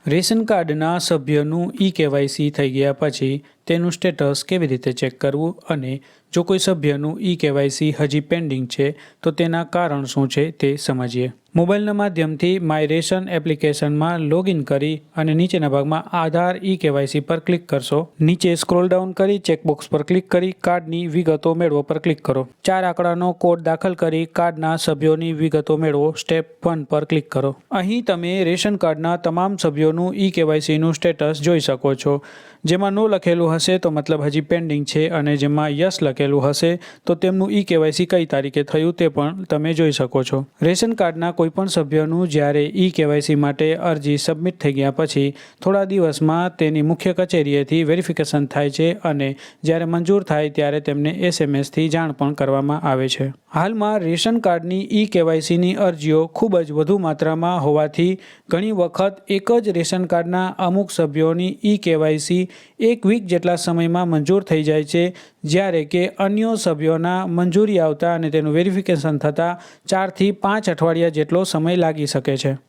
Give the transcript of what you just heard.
Ration કાર્ડના સભ્યનું ઈ-કેવાયસી થઈ ગયા પછી તેનું સ્ટેટસ કેવી રીતે ચેક કરવું અને જો કોઈ સભ્યનું ઈ-કેવાયસી હજી પેન્ડિંગ છે તો તેના કારણ શું છે તે સમજીએ. મોબાઈલના માધ્યમથી માય રેશન એપ્લિકેશનમાં લોગિન કરી અને નીચેના ભાગમાં આધાર ઈ-કેવાયસી પર ક્લિક કરશો. નીચે સ્ક્રોલ ડાઉન કરી ચેકબોક્સ પર ક્લિક કરી કાર્ડની વિગતો મેળવો પર ક્લિક કરો. 4 આંકડાનો કોડ દાખલ કરી કાર્ડના સભ્યોની વિગતો મેળવો સ્ટેપ 1 પર ક્લિક કરો. અહીં તમે રેશન કાર્ડના તમામ સભ્યોનું ઈ-કેવાયસીનું સ્ટેટસ જોઈ શકો છો. જેમાં નો લખેલું હશે તો મતલબ હજી પેન્ડિંગ છે અને જેમાં યસ લખેલું હશે તો તેમનું ઈ-કેવાયસી કઈ તારીખે થયું તે પણ તમે જોઈ શકો છો. રેશન કાર્ડના કોઈપણ સભ્યનું જ્યારે ઈ-કેવાયસી માટે અરજી સબમિટ થઈ ગયા પછી થોડા દિવસમાં તેની મુખ્ય કચેરીએથી વેરિફિકેશન થાય છે અને જ્યારે મંજૂર થાય ત્યારે તેમને એસએમએસથી જાણ પણ કરવામાં આવે છે. હાલમાં રેશન કાર્ડની ઈ-કેવાયસીની અરજીઓ ખૂબ જ વધુ માત્રામાં હોવાથી ઘણી વખત એક જ રેશન કાર્ડના અમુક સભ્યોની ઈ-કેવાયસી 1 વીક જેટલા સમયમાં મંજૂર થઈ જાય છે, જ્યારે કે અન્ય સભ્યોના મંજૂરી આવતા અને તેનું વેરિફિકેશન થતાં 4 થી 5 અઠવાડિયા જેટલો સમય લાગી શકે છે.